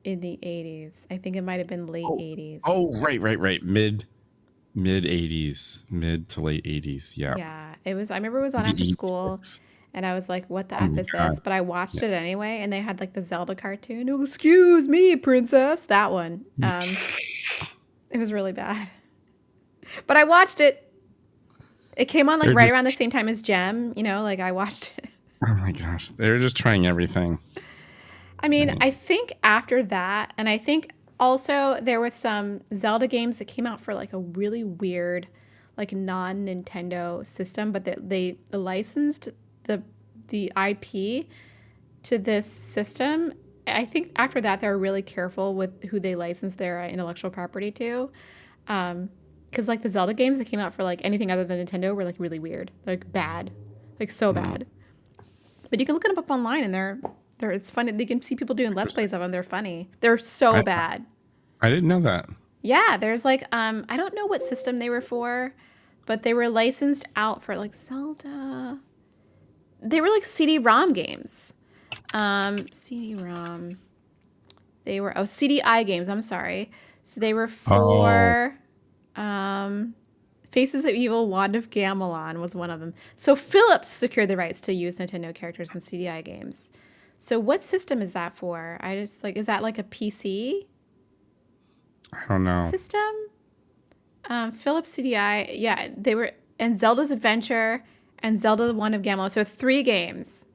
in the 80s. I think it might have been late 80s. Oh, right. Mid 80s, mid to late 80s. Yeah. Yeah, it was. I remember it was on after school, and I was like, "What the Oh f my is God. this?" But I watched it anyway, and they had like the Zelda cartoon. Oh, excuse me, princess. That one. It was really bad, but I watched it. It came on like They're right just- around the same time as Gem. Like I watched it. Oh my gosh, they're just trying everything. I mean, I think after that, and I think also there was some Zelda games that came out for like a really weird, like non-Nintendo system, but they licensed the IP to this system. I think after that they were really careful with who they licensed their intellectual property to, because like the Zelda games that came out for like anything other than Nintendo were like really weird, like bad, like so bad. But you can look them up online, and they're it's funny. You can see people doing let's plays of them. They're funny. They're so bad. I didn't know that. Yeah, there's like I don't know what system they were for, but they were licensed out for like Zelda. They were like CD-ROM games. CD-ROM. They were CDI games. I'm sorry. So they were for Faces of Evil, Wand of Gamelon was one of them. So Philips secured the rights to use Nintendo characters in CDI games. So what system is that for? I just like, is that like a PC I don't know. system? Philips CDI, yeah, they were, and Zelda's Adventure and Zelda Wand of Gamelon. So 3 games,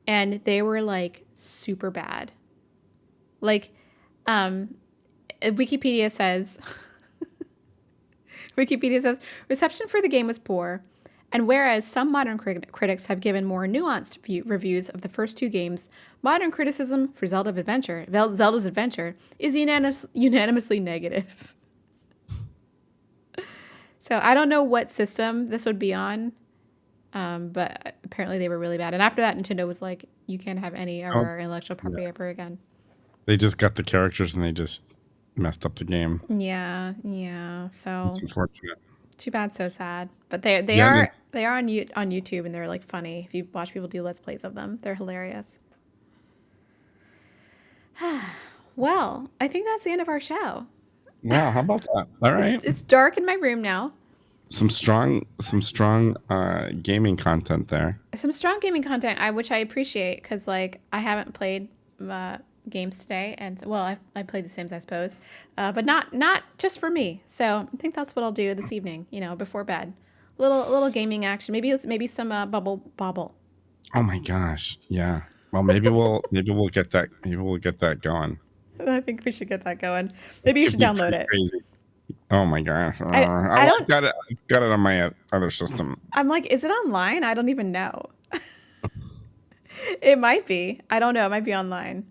and they were like super bad. Like, Wikipedia says reception for the game was poor, and whereas some modern critics have given more nuanced reviews of the first two games, modern criticism for Zelda's Adventure is unanimously negative. So I don't know what system this would be on, but apparently they were really bad. And after that, Nintendo was like, you can't have any of our intellectual property ever again. They just got the characters and they just messed up the game. Yeah. So it's unfortunate. Too bad, so sad. But they are on YouTube, and they're like funny. If you watch people do Let's Plays of them, they're hilarious. Well, I think that's the end of our show. Wow, how about that? All right. It's dark in my room now. Some strong gaming content there. Some strong gaming content, which I appreciate, because like I haven't played games today, and well, I played The Sims, I suppose, but not just for me. So I think that's what I'll do this evening. Before bed, little gaming action. Maybe some bobble. Oh my gosh, yeah. Well, maybe we'll get that. Maybe we'll get that going. I think we should get that going. Maybe you should download it. Crazy. Oh my gosh, I got it on my other system. I'm like, is it online? I don't even know. It might be. I don't know. It might be online.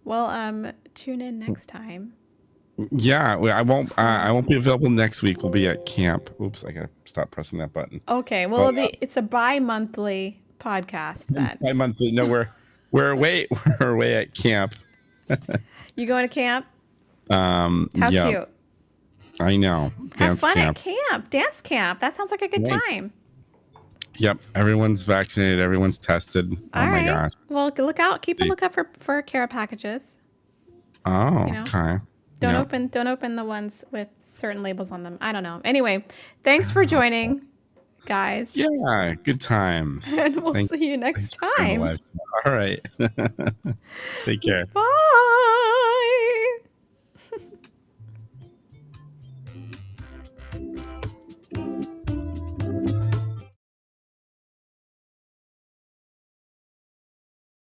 Well, tune in next time. Yeah, I won't be available next week. We'll be at camp. Oops, I gotta stop pressing that button. Okay, well, it's a bi-monthly podcast then. Bi-monthly. No, we're away at camp. You going to camp? How cute. I know. Have fun at camp. Dance camp. That sounds like a good time. Yep. Everyone's vaccinated. Everyone's tested. All my gosh. Well, look out. Keep a lookout for care packages. Oh, okay. Don't open the ones with certain labels on them. I don't know. Anyway, thanks for joining, guys. Yeah, good times. And we'll see you next time. All right. Take care. Bye.